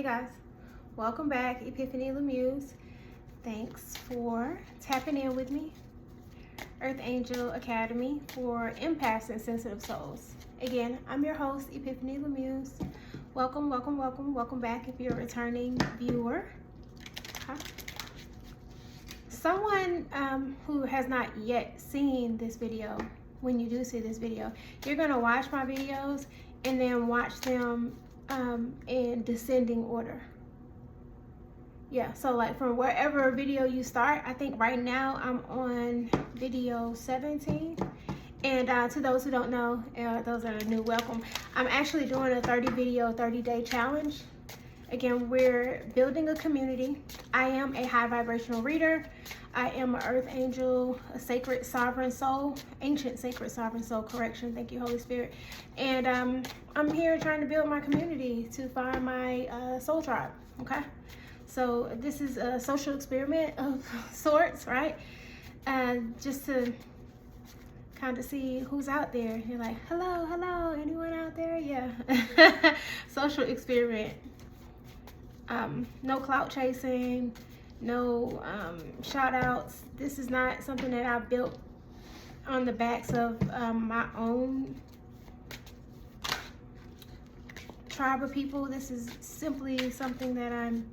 guys, welcome back. Epiphany Lemuse. Thanks for tapping in with me. Earth Angel Academy for empaths and sensitive souls. Again, I'm your host, Epiphany Lemuse. Welcome, welcome, welcome, welcome back if you're a returning viewer. Someone who has not yet seen this video, when you do see this video, you're going to watch my videos and then watch them in descending order. Yeah, so like from wherever video you start, I think right now I'm on video 17. And to those who don't know, those that are new, welcome. I'm actually doing a 30 video, 30-day challenge. Again, we're building a community. I am a high vibrational reader. I am an earth angel, a sacred sovereign soul, ancient sacred sovereign soul, correction. Thank you, Holy Spirit. And I'm here trying to build my community to find my soul tribe, okay? So this is a social experiment of sorts, right? Just to kind of see who's out there. You're like, hello, hello, anyone out there? Yeah. Social experiment. No clout chasing, no shout outs. This is not something that I built on the backs of my own tribe of people. This is simply something that I'm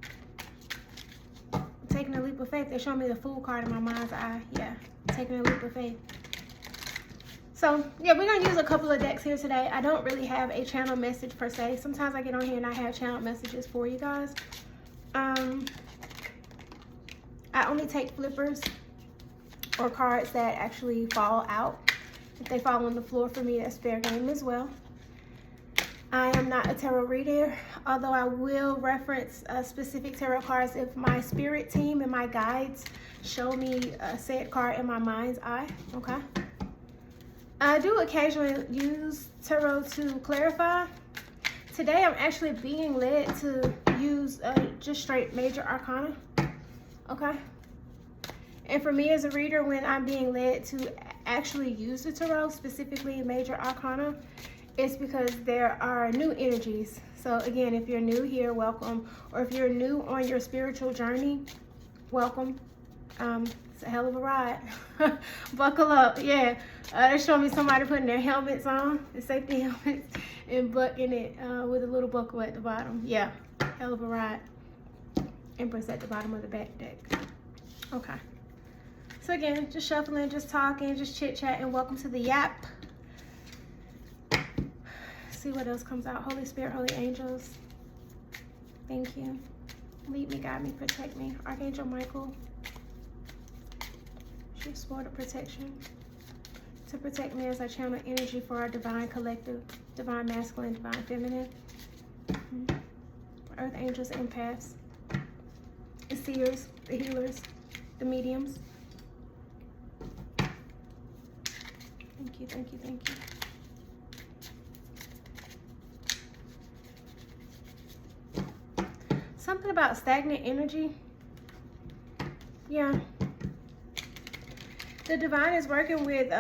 taking a leap of faith. They show me the Fool card in my mind's eye. Yeah, taking a leap of faith. So yeah, we're gonna use a couple of decks here today. I don't really have a channel message per se. Sometimes I get on here and I have channel messages for you guys. I only take flippers or cards that actually fall out. If they fall on the floor for me, that's fair game as well. I am not a tarot reader, although I will reference specific tarot cards if my spirit team and my guides show me a said card in my mind's eye, okay? I do occasionally use tarot to clarify. Today I'm actually being led to use just straight major arcana, okay? And for me as a reader, when I'm being led to actually use the tarot, specifically major arcana, it's because there are new energies. So again, if you're new here, welcome. Or if you're new on your spiritual journey, welcome. It's a hell of a ride. Buckle up. Yeah, they showed me somebody putting their helmets on, the safety helmets, and bucking it with a little buckle at the bottom. Yeah, hell of a ride. Empress at the bottom of the back deck. Okay. So again, just shuffling, just talking, just chit-chatting. Welcome to the Yap. See what else comes out. Holy Spirit, holy angels, thank you. Lead me, guide me, protect me. Archangel Michael, chief sword of protection, to protect me as I channel energy for our divine collective, divine masculine, divine feminine. Earth angels, empaths, the seers, the healers, the mediums. Thank you, thank you, thank you. Something about stagnant energy. Yeah. The divine is working with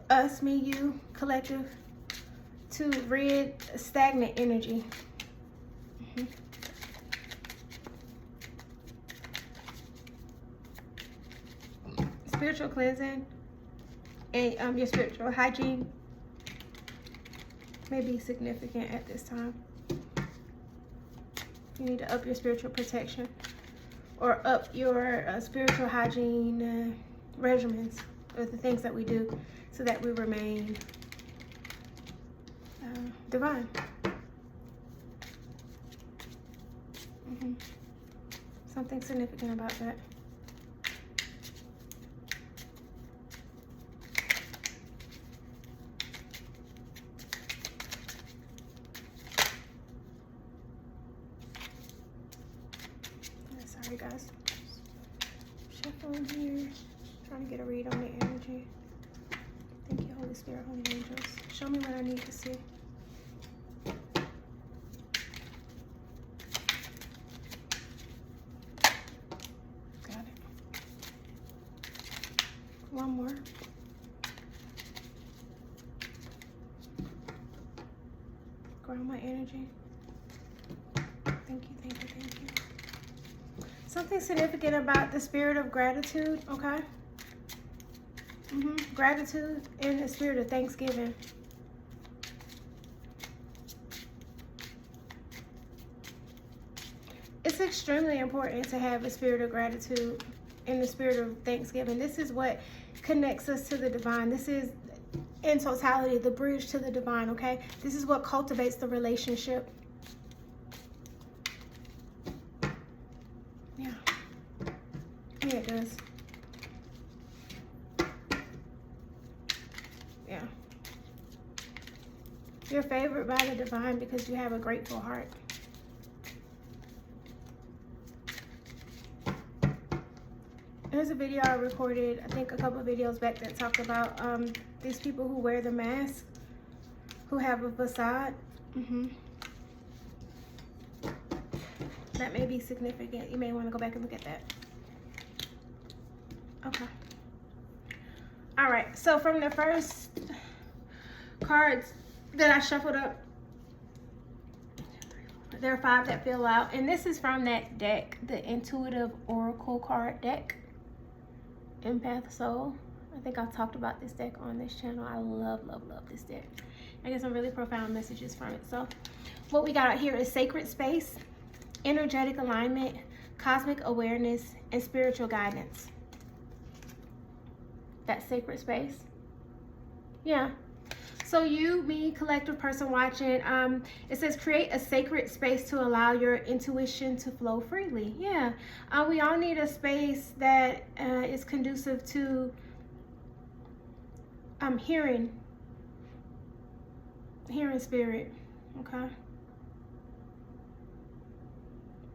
us, me, you, collective, to rid stagnant energy. Spiritual cleansing and your spiritual hygiene may be significant at this time. You need to up your spiritual protection or up your spiritual hygiene regimens, or the things that we do so that we remain divine. Something significant about that. Sorry guys, shuffling here, trying to get a read on the energy. Thank you, Holy Spirit, holy angels. Show me what I need to see. Got it. One more. Ground my energy. Thank you. Something significant about the spirit of gratitude, okay? Gratitude and the spirit of thanksgiving. It's extremely important to have a spirit of gratitude and the spirit of thanksgiving. This is what connects us to the divine. This is, in totality, the bridge to the divine, okay? This is what cultivates the relationship. Yeah. Yeah, it does. Yeah. You're favored by the divine because you have a grateful heart. There's a video I recorded, I think a couple of videos back, that talked about these people who wear the mask, who have a facade. That may be significant. You may want to go back and look at that. Okay. All right. So from the first cards that I shuffled up, there are 5 that fill out. And this is from that deck, the Intuitive Oracle card deck. Empath Soul. I think I've talked about this deck on this channel. I love this deck. I get some really profound messages from it. So what we got out here is sacred space, energetic alignment, cosmic awareness, and spiritual guidance. That sacred space. Yeah. So you, me, collective person watching, it says create a sacred space to allow your intuition to flow freely. Yeah. We all need a space that is conducive to hearing spirit. Okay.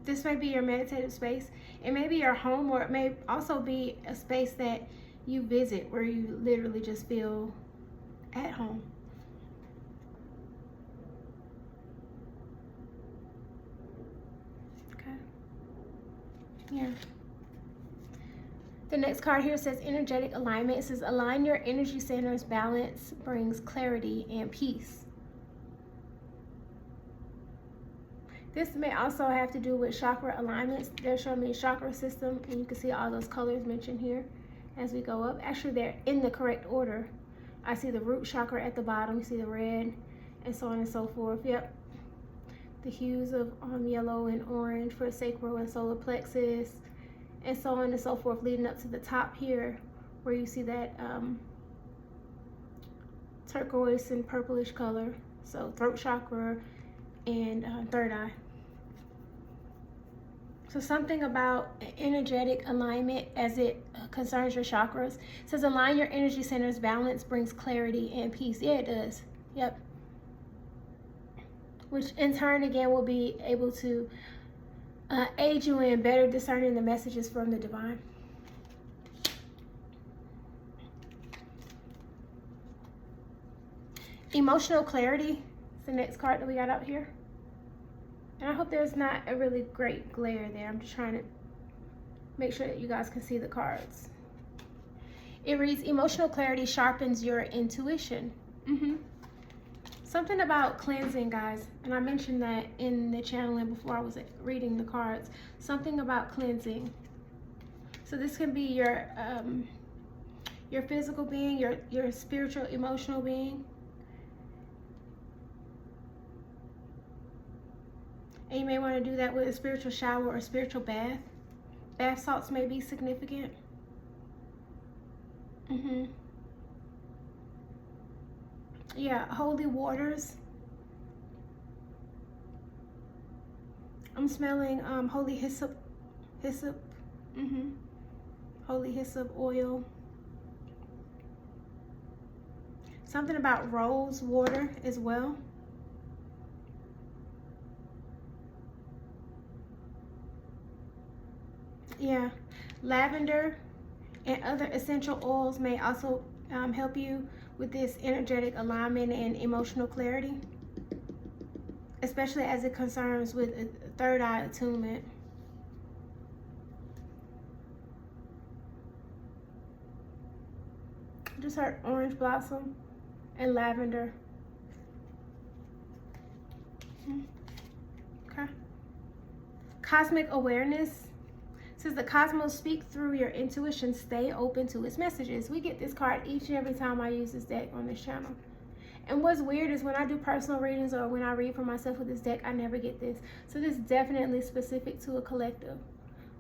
This may be your meditative space. It may be your home, or it may also be a space that you visit where you literally just feel at home. Okay. Yeah. The next card here says energetic alignment. It says align your energy centers. Balance brings clarity and peace. This may also have to do with chakra alignments. They're showing me a chakra system, and you can see all those colors mentioned here as we go up. Actually, they're in the correct order. I see the root chakra at the bottom. You see the red, and so on and so forth. Yep. The hues of yellow and orange for sacral and solar plexus, and so on and so forth, leading up to the top here, where you see that turquoise and purplish color. So throat chakra and third eye. So something about energetic alignment as it concerns your chakras. It says align your energy centers. Balance brings clarity and peace. Yeah, it does. Yep. Which in turn again will be able to aid you in better discerning the messages from the divine. Emotional clarity is the next card that we got out here. And I hope there's not a really great glare there. I'm just trying to make sure that you guys can see the cards. It reads, emotional clarity sharpens your intuition. Something about cleansing, guys. And I mentioned that in the channeling before I was reading the cards. Something about cleansing. So this can be your physical being, your spiritual, emotional being. And you may want to do that with a spiritual shower or spiritual bath. Bath salts may be significant. Yeah, holy waters. I'm smelling holy hyssop. Holy hyssop oil. Something about rose water as well. Yeah, lavender and other essential oils may also help you with this energetic alignment and emotional clarity, especially as it concerns with third eye attunement. Just heard orange blossom and lavender. Okay. Cosmic awareness. says the cosmos speak through your intuition. Stay open to its messages. We get this card each and every time I use this deck on this channel. And what's weird is when I do personal readings or when I read for myself with this deck, I never get this. So this is definitely specific to a collective.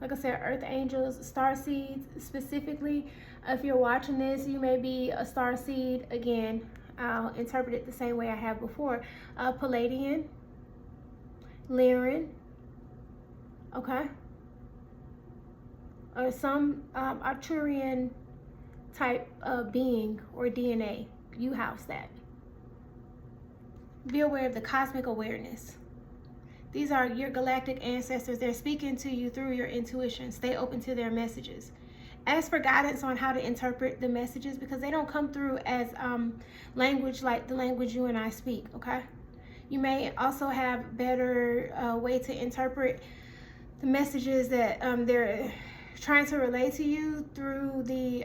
Like I said, earth angels, star seeds specifically. If you're watching this, you may be a star seed. Again, I'll interpret it the same way I have before. Palladian, Lyran, okay? Or some Arcturian type of being or DNA. You house that. Be aware of the cosmic awareness. These are your galactic ancestors. They're speaking to you through your intuition. Stay open to their messages. Ask for guidance on how to interpret the messages because they don't come through as language like the language you and I speak, okay? You may also have better way to interpret the messages that they're trying to relay to you through the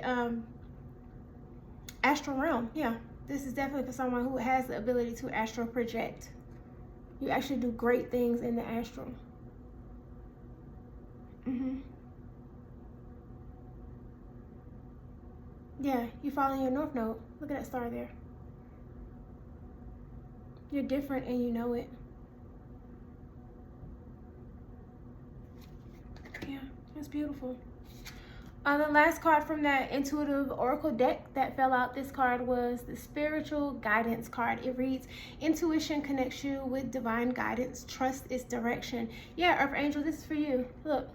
astral realm. Yeah, this is definitely for someone who has the ability to astral project. You actually do great things in the astral. Yeah, you follow your north node. Look at that star there. You're different and you know it. Yeah, that's beautiful. The last card from that intuitive oracle deck that fell out, this card was the spiritual guidance card. It reads, intuition connects you with divine guidance. Trust its direction. Yeah, Earth Angel, this is for you. Look.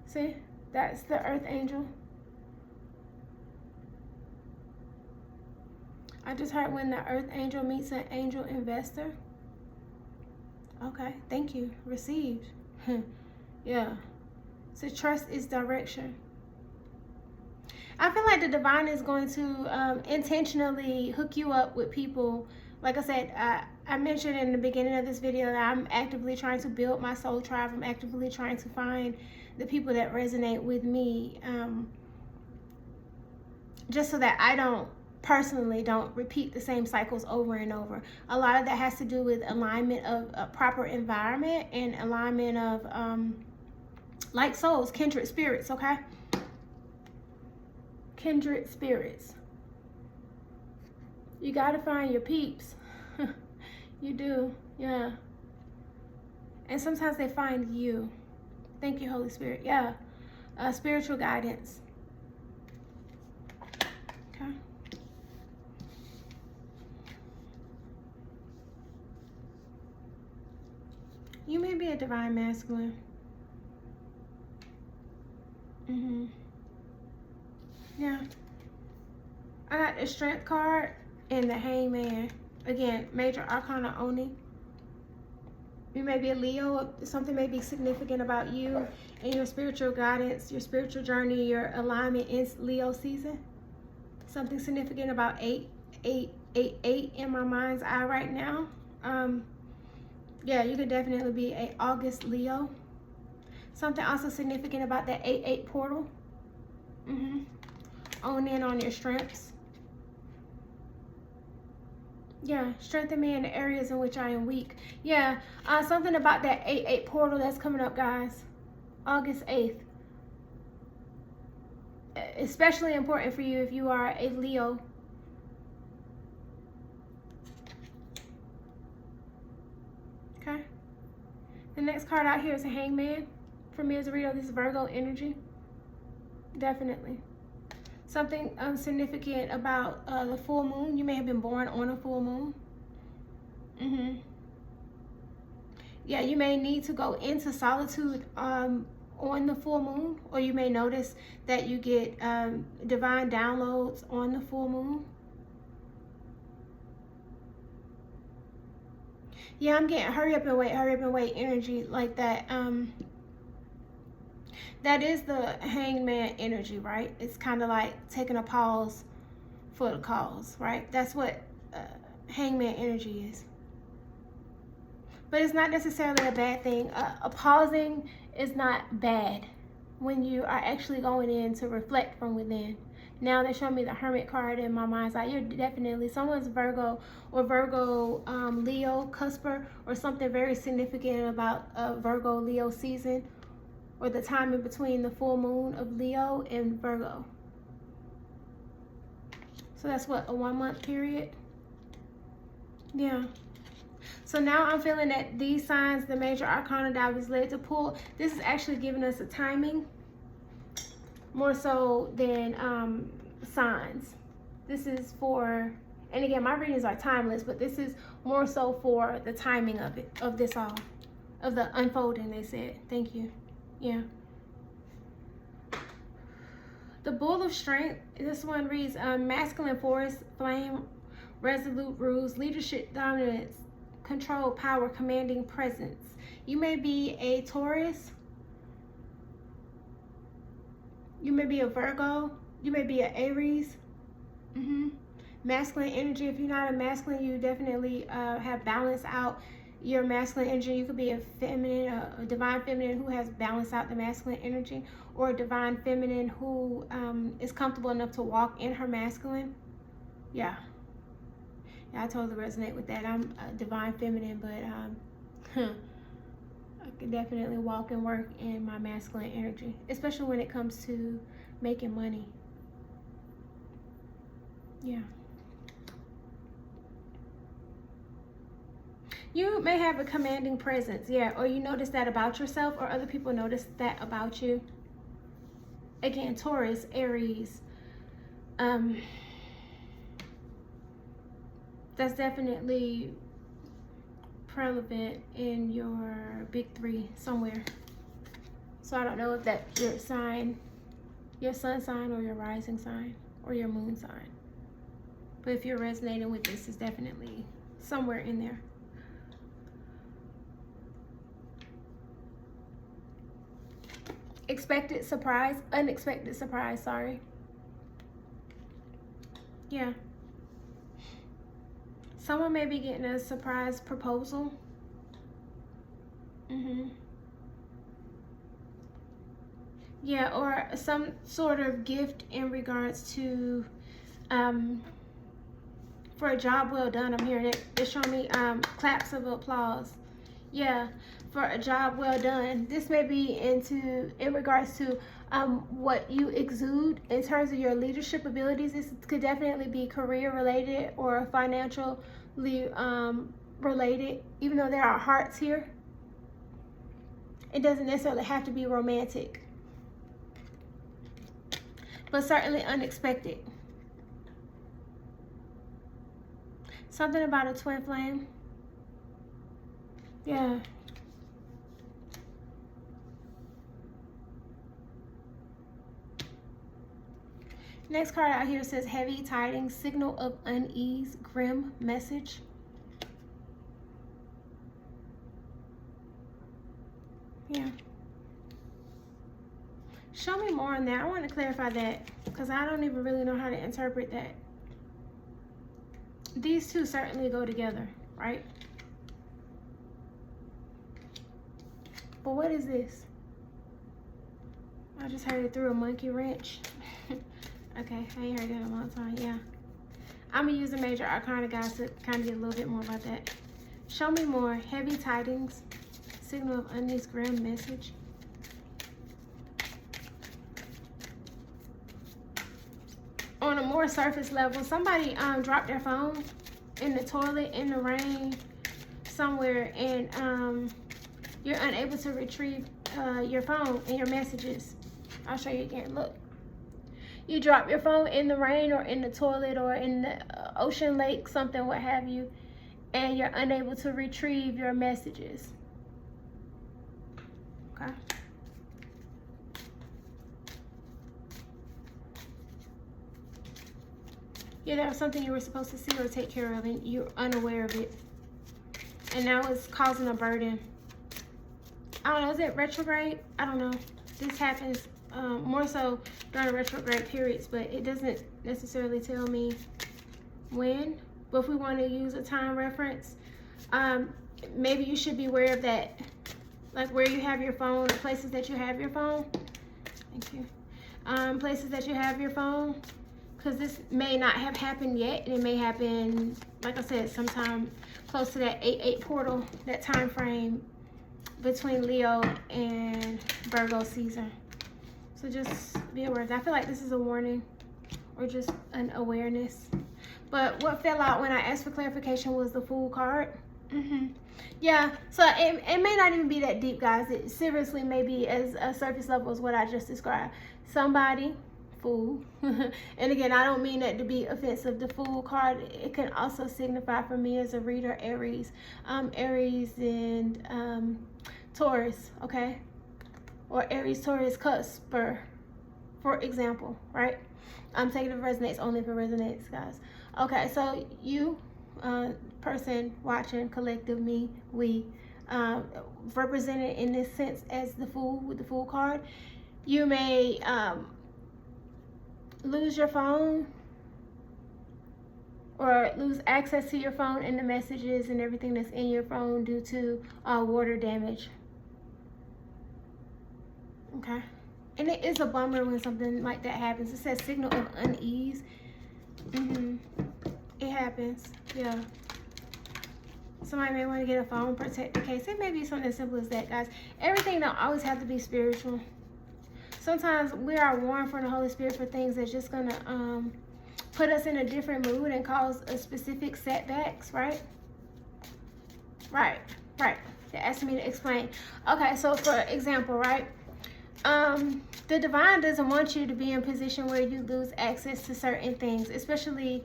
See? That's the Earth Angel. I just heard when the Earth Angel meets an angel investor. Okay, thank you. Received. Yeah. So trust its direction. I feel like the divine is going to intentionally hook you up with people. Like I said, I mentioned in the beginning of this video that I'm actively trying to build my soul tribe. I'm actively trying to find the people that resonate with me, just so that I don't repeat the same cycles over and over. A lot of that has to do with alignment of a proper environment and alignment of like souls, kindred spirits, okay? Kindred spirits. You gotta find your peeps. You do, yeah. And sometimes they find you. Thank you, Holy Spirit. Yeah, spiritual guidance. Okay. You may be a divine masculine. Yeah. I got the Strength card and the Hangman. Again, Major Arcana Oni. You may be a Leo. Something may be significant about you and your spiritual guidance, your spiritual journey, your alignment in Leo season. Something significant about 888 in my mind's eye right now. Yeah, you could definitely be a August Leo. Something also significant about that 8-8 portal. Own in on your strengths. Yeah, strengthen me in the areas in which I am weak. Yeah, something about that 8-8 portal that's coming up, guys. August 8th. Especially important for you if you are a Leo. Okay. The next card out here is a Hangman. For me as a reader, this is Virgo energy. Definitely. Something significant about the full moon. You may have been born on a full moon. Yeah, you may need to go into solitude on the full moon, or you may notice that you get divine downloads on the full moon. Yeah, I'm getting hurry up and wait energy like that. That is the Hangman energy, right? It's kind of like taking a pause for the cause, right? That's what Hangman energy is. But it's not necessarily a bad thing. A pausing is not bad when you are actually going in to reflect from within. Now they show me the Hermit card in my mind's eye. You're definitely someone's Virgo or Virgo Leo cusper, or something very significant about Virgo Leo season. or the time in between the full moon of Leo and Virgo. So that's what, a 1 month period? Yeah. So now I'm feeling that these signs, the major arcana that I was led to pull, this is actually giving us a timing more so than signs. This is for, and again, my readings are timeless, but this is more so for the timing of it, of this all, of the unfolding, they said. Thank you. Yeah. The Bull of Strength, this one reads, masculine force, flame, resolute rules, leadership, dominance, control, power, commanding presence. You may be a Taurus. You may be a Virgo. You may be an Aries. Masculine energy. If you're not a masculine, you definitely have balanced out your masculine energy. You could be a feminine, a divine feminine who has balanced out the masculine energy, or a divine feminine who is comfortable enough to walk in her masculine. Yeah, I totally resonate with that. I'm a divine feminine, but I can definitely walk and work in my masculine energy, especially when it comes to making money. Yeah. You may have a commanding presence, yeah, or you notice that about yourself, or other people notice that about you. Again, Taurus, Aries, that's definitely prevalent in your big three somewhere. So I don't know if that's your sign, your sun sign, or your rising sign, or your moon sign. But if you're resonating with this, it's definitely somewhere in there. Unexpected surprise, sorry. Yeah. Someone may be getting a surprise proposal. Yeah, or some sort of gift in regards to, for a job well done. I'm hearing it. It's showing me claps of applause. Yeah, for a job well done. This may be in regards to what you exude in terms of your leadership abilities. This could definitely be career related or financially related, even though there are hearts here. It doesn't necessarily have to be romantic, but certainly unexpected. Something about a twin flame. Yeah. Next card out here says heavy tidings, signal of unease, grim message. Yeah. Show me more on that. I want to clarify that because I don't even really know how to interpret that. These two certainly go together, right? But what is this? I just heard it through a monkey wrench. Okay, I ain't heard that in a long time. Yeah. I'm going to use the major arcana, guys, to kind of get a little bit more about that. Show me more. Heavy tidings. Signal of unease, grim message. On a more surface level, somebody dropped their phone in the toilet, in the rain, somewhere, and you're unable to retrieve your phone and your messages. I'll show you again. Look. You drop your phone in the rain or in the toilet or in the ocean, lake, something, what have you, and you're unable to retrieve your messages. Okay. Yeah, that was something you were supposed to see or take care of, and you're unaware of it. And now it's causing a burden. I don't know, is it retrograde? I don't know. This happens more so during retrograde periods, but it doesn't necessarily tell me when. But if we want to use a time reference, maybe you should be aware of that, like where you have your phone, places that you have your phone. Thank you. Places that you have your phone, because this may not have happened yet, and it may happen, like I said, sometime close to that 8/8 portal, that time frame between Leo and Virgo season. So just be aware. I feel like this is a warning or just an awareness. But what fell out when I asked for clarification was the Fool card. Yeah, so it may not even be that deep, guys. It seriously may be as a surface level as what I just described. Somebody, Fool. And again, I don't mean that to be offensive. The Fool card, it can also signify for me as a reader, Aries. Aries and Taurus, okay? Or Aries, Taurus, cusper, for example, right? I'm taking it resonates only if it resonates, guys. Okay, so you, person watching, collective, me, we, represented in this sense as the Fool with the Fool card. You may lose your phone or lose access to your phone and the messages and everything that's in your phone due to water damage. Okay. And it is a bummer when something like that happens. It says signal of unease. It happens. Yeah. Somebody may want to get a phone protector case. It may be something as simple as that, guys. Everything don't always have to be spiritual. Sometimes we are warned from the Holy Spirit for things that's just going to put us in a different mood and cause a specific setbacks, right? Right. They're asking me to explain. Okay, so for example, right? The divine doesn't want you to be in a position where you lose access to certain things, especially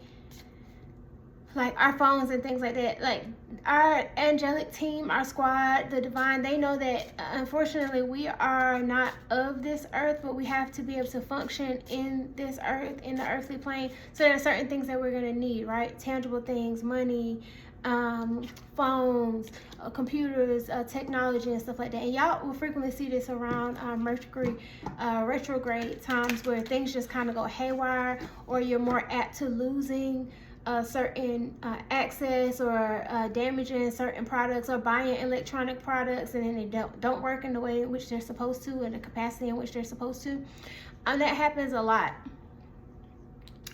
like our phones and things like that. Like our angelic team, our squad, the divine, they know that unfortunately we are not of this earth, but we have to be able to function in this earth, in the earthly plane. So there are certain things that we're going to need, right? Tangible things, money, phones, computers, technology and stuff like that. And y'all will frequently see this around Mercury retrograde times where things just kind of go haywire, or you're more apt to losing certain access or damaging certain products, or buying electronic products and then they don't work in the way in which they're supposed to, and the capacity in which they're supposed to. That happens a lot.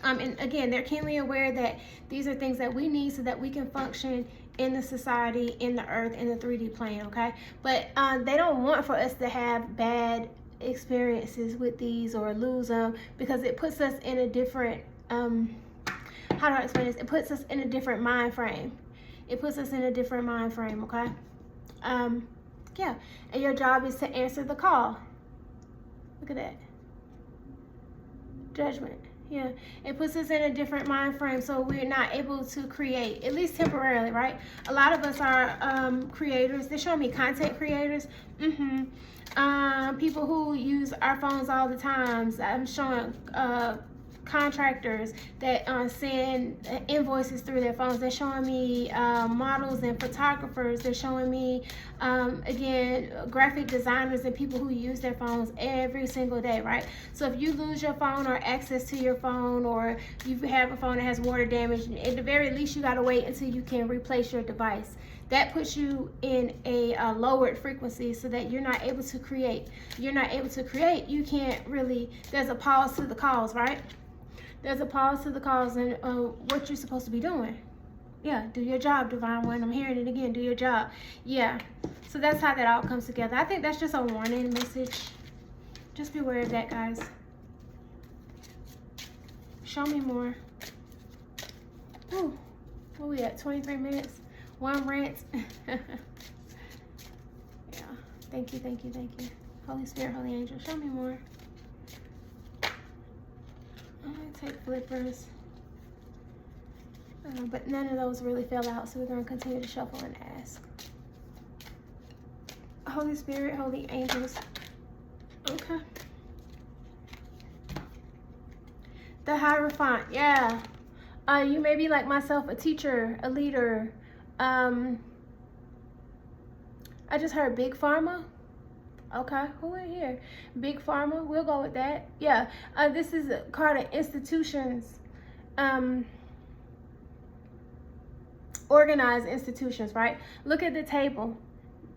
And again, they're keenly aware that these are things that we need so that we can function in the society, in the earth, in the 3D plane, okay? But they don't want for us to have bad experiences with these or lose them, because it puts us in a different, how do I explain this? It puts us in a different mind frame. It puts us in a different mind frame, okay? Yeah, and your job is to answer the call. Look at that. Judgment. Yeah, it puts us in a different mind frame, so we're not able to create, at least temporarily, right? A lot of us are creators. They're showing me content creators. People who use our phones all the time. I'm showing contractors that send invoices through their phones. They're showing me models and photographers. They're showing me again, graphic designers and people who use their phones every single day, right? So if you lose your phone or access to your phone, or you have a phone that has water damage, at the very least you got to wait until you can replace your device. That puts you in a lowered frequency so that you're not able to create. You're not able to create, you can't really, there's a pause to the calls, right? There's a pause to the calls and what you're supposed to be doing. Yeah, do your job, Divine One. I'm hearing it again, do your job. Yeah, so that's how that all comes together. I think that's just a warning message. Just be aware of that, guys. Show me more. Ooh, what we at, 23 minutes? One rant. Yeah, thank you. Holy Spirit, Holy Angel, show me more. I'm going to take flippers. But none of those really fell out, so we're going to continue to shuffle and ask. Holy Spirit, Holy Angels. Okay. The Hierophant, yeah. You may be like myself, a teacher, a leader. I just heard Big Pharma. Okay, who in here? Big Pharma, we'll go with that. Yeah, this is a card of institutions. Organized institutions, right? Look at the table.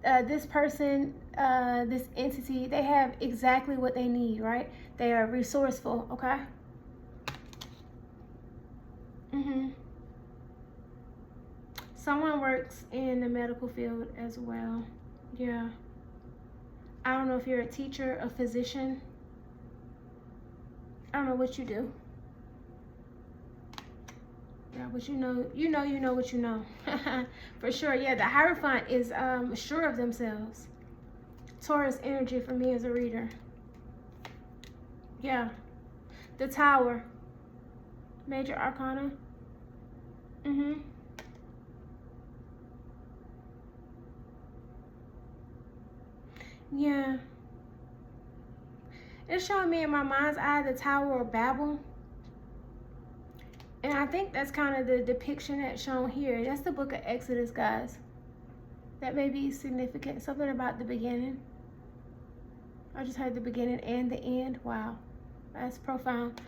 This person, this entity, they have exactly what they need, right? They are resourceful, okay? Someone works in the medical field as well. Yeah. I don't know if you're a teacher, a physician. I don't know what you do. Yeah, but you know what you know. For sure. Yeah, the Hierophant is sure of themselves. Taurus energy for me as a reader. Yeah. The Tower. Major Arcana. Yeah. It's showing me in my mind's eye the Tower of Babel. And I think that's kind of the depiction that's shown here. That's the book of Exodus, guys. That may be significant. Something about the beginning. I just heard the beginning and the end. Wow. That's profound.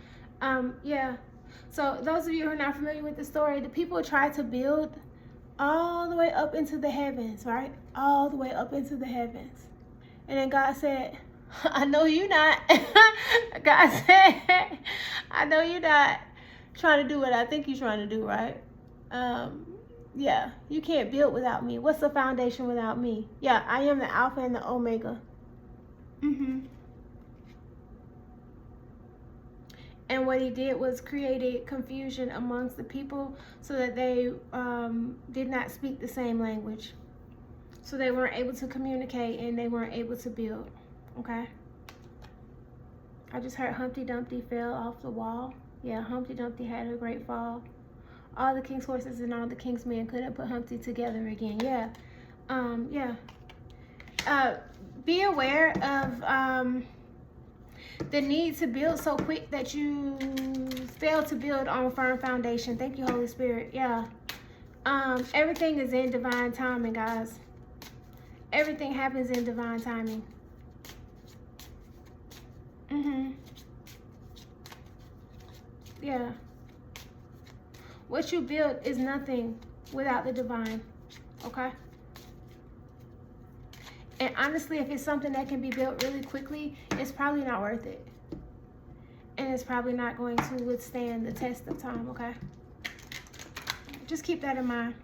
Yeah. So those of you who are not familiar with the story, the people tried to build all the way up into the heavens, right? All the way up into the heavens. And then God said, I know you're not. God said, I know you're not trying to do what I think you're trying to do, right? Yeah, you can't build without me. What's the foundation without me? Yeah, I am the Alpha and the Omega. And what he did was created confusion amongst the people so that they did not speak the same language. So they weren't able to communicate and they weren't able to build. Okay? I just heard Humpty Dumpty fell off the wall. Yeah, Humpty Dumpty had a great fall. All the king's horses and all the king's men couldn't put Humpty together again. Yeah. Be aware of the need to build so quick that you fail to build on a firm foundation. Thank you, Holy Spirit. Yeah. Everything is in divine timing, guys. Everything happens in divine timing. Yeah. What you build is nothing without the divine. Okay? And honestly, if it's something that can be built really quickly, it's probably not worth it. And it's probably not going to withstand the test of time, okay? Just keep that in mind.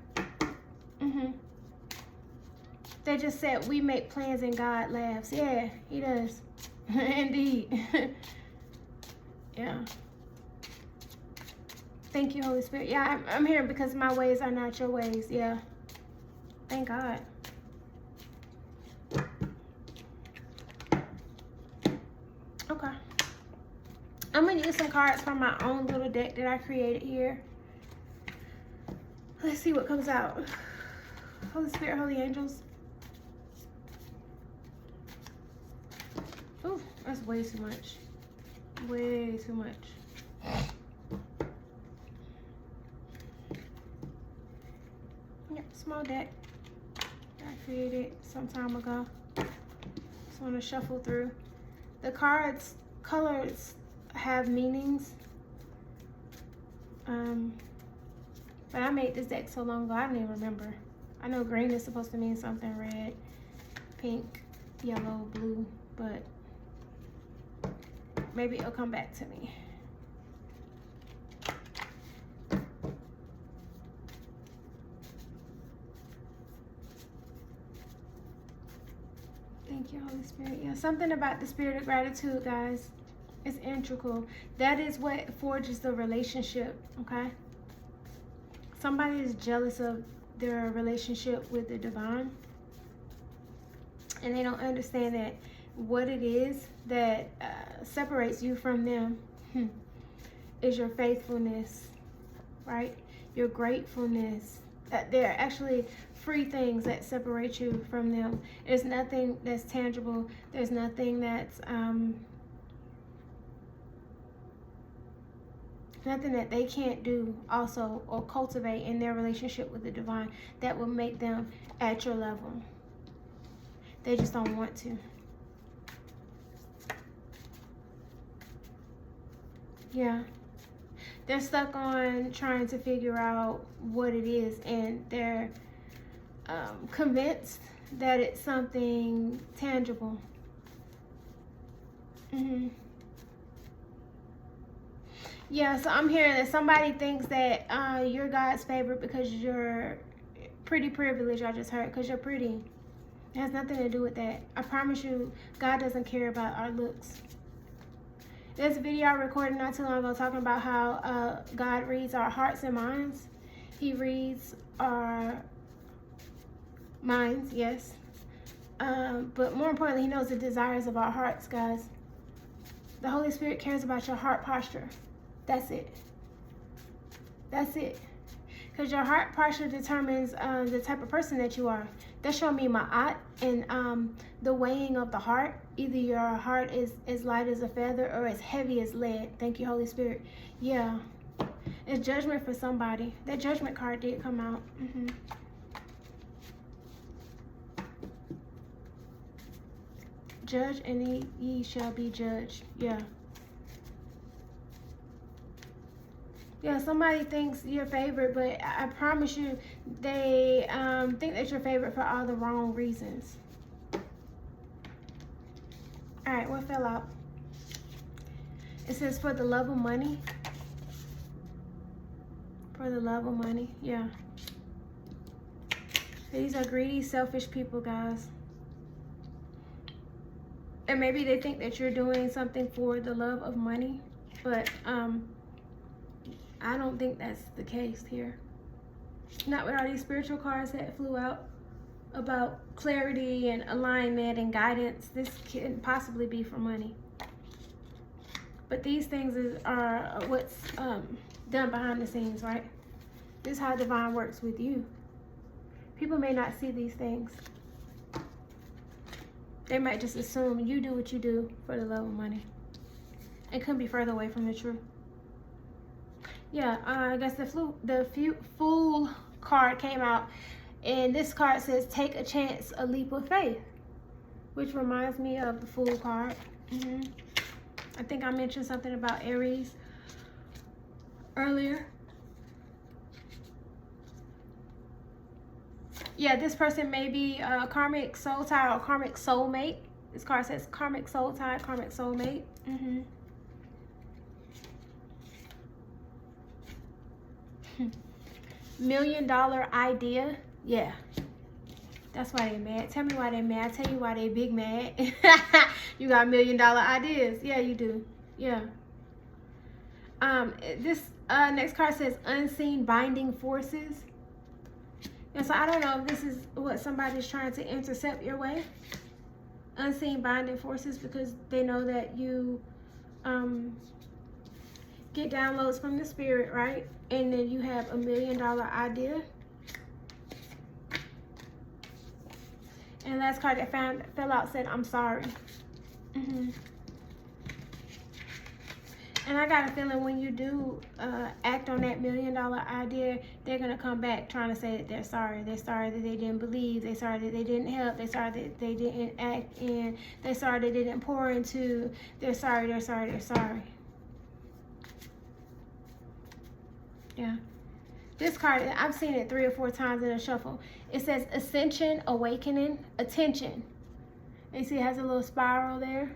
They just said, we make plans and God laughs. Yeah, he does. Indeed. Yeah. Thank you, Holy Spirit. Yeah, I'm here because my ways are not your ways. Yeah. Thank God. Okay. I'm going to use some cards from my own little deck that I created here. Let's see what comes out. Holy Spirit, Holy Angels. Ooh, that's way too much. Way too much. Yep, small deck I created some time ago. Just want to shuffle through. The cards, colors have meanings. But I made this deck so long ago, I don't even remember. I know green is supposed to mean something, red, pink, yellow, blue, but maybe it'll come back to me. Thank you, Holy Spirit. Yeah, something about the spirit of gratitude, guys. It's integral. That is what forges the relationship, okay? Somebody is jealous of their relationship with the divine. And they don't understand that what it is that separates you from them is your faithfulness, right? Your gratefulness. There are actually free things that separate you from them. There's nothing that's tangible. There's nothing that's nothing that they can't do also or cultivate in their relationship with the divine that will make them at your level. They just don't want to. Yeah. They're stuck on trying to figure out what it is, and they're convinced that it's something tangible. Yeah, so I'm hearing that somebody thinks that you're God's favorite because you're pretty privileged. I just heard because you're pretty. It has nothing to do with that. I promise you, God doesn't care about our looks. There's a video I recorded not too long ago talking about how God reads our hearts and minds. He reads our minds, yes. But more importantly, he knows the desires of our hearts, guys. The Holy Spirit cares about your heart posture. That's it. That's it. Because your heart posture determines the type of person that you are. That's showing me ma'at and the weighing of the heart. Either your heart is as light as a feather or as heavy as lead. Thank you, Holy Spirit. Yeah. It's judgment for somebody. That judgment card did come out. Judge and ye shall be judged. Yeah. Yeah, somebody thinks you're favorite, but I promise you, they think that you're favorite for all the wrong reasons. All right, what fell out? It says for the love of money. For the love of money, yeah. These are greedy, selfish people, guys. And maybe they think that you're doing something for the love of money, but I don't think that's the case here. Not with all these spiritual cards that flew out about clarity and alignment and guidance. This couldn't possibly be for money. But these things are what's done behind the scenes, right? This is how divine works with you. People may not see these things. They might just assume you do what you do for the love of money. It couldn't be further away from the truth. Yeah, I guess the Fool card came out, and this card says, take a chance, a leap of faith, which reminds me of the Fool card. I think I mentioned something about Aries earlier. Yeah, this person may be a karmic soul tie or karmic soulmate. This card says karmic soul tie, karmic soulmate. $1 million idea. Yeah, that's why they mad. Tell me why they mad. I'll tell you why they big mad. You got $1 million ideas. Yeah, you do. Yeah. This next card says unseen binding forces. And so I don't know if this is what somebody's trying to intercept your way. Unseen binding forces, because they know that you get downloads from the spirit, right? And then you have $1 million idea. And last card that fell out said, I'm sorry. And I got a feeling when you do act on that $1 million idea, they're going to come back trying to say that they're sorry. They're sorry that they didn't believe. They're sorry that they didn't help. They're sorry that they didn't act in. They're sorry they didn't pour into. They're sorry, they're sorry, they're sorry. Yeah. This card, I've seen it 3 or 4 times in a shuffle. It says ascension, awakening, attention. And you see it has a little spiral there.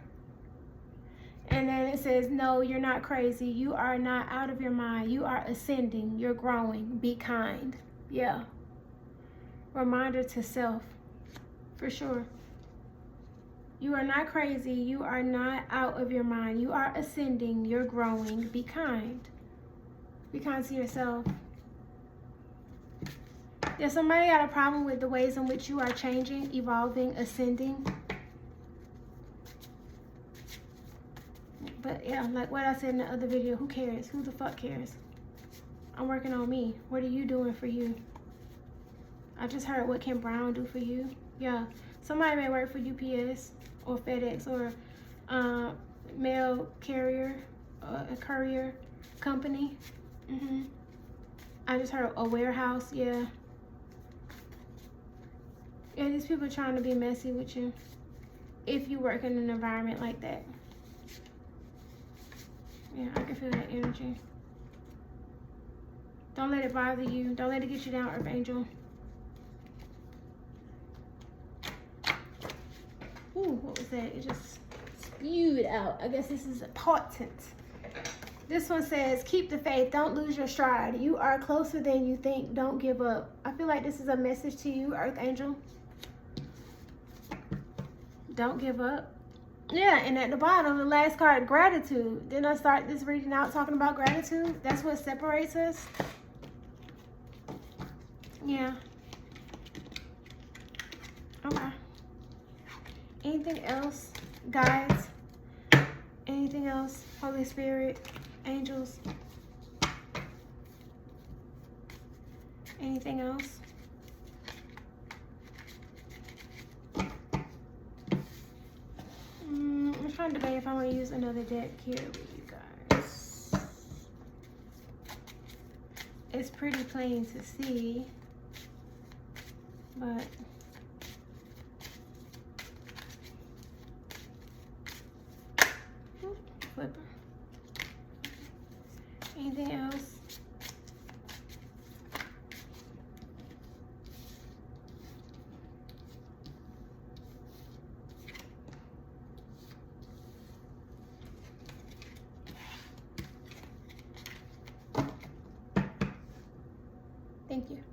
And then it says, no, you're not crazy. You are not out of your mind. You are ascending. You're growing. Be kind. Yeah. Reminder to self. For sure. You are not crazy. You are not out of your mind. You are ascending. You're growing. Be kind. Be kind to yourself. Yeah, somebody got a problem with the ways in which you are changing, evolving, ascending. But yeah, like what I said in the other video, who cares? Who the fuck cares? I'm working on me. What are you doing for you? I just heard what can Brown do for you. Yeah, somebody may work for UPS or FedEx or mail carrier, a courier company. I just heard a warehouse. Yeah. Yeah, these people are trying to be messy with you if you work in an environment like that. Yeah, I can feel that energy. Don't let it bother you. Don't let it get you down, Earth Angel. Ooh, what was that? It just spewed out. I guess this is important. This one says, keep the faith. Don't lose your stride. You are closer than you think. Don't give up. I feel like this is a message to you, Earth Angel. Don't give up. Yeah, and at the bottom, the last card, gratitude. Then I start this reading out talking about gratitude. That's what separates us. Yeah. Okay. Anything else, guides? Anything else? Holy Spirit, angels? Anything else? I'm trying to debate if I want to use another deck here with you guys. It's pretty plain to see, but flipper. Anything else? Thank you.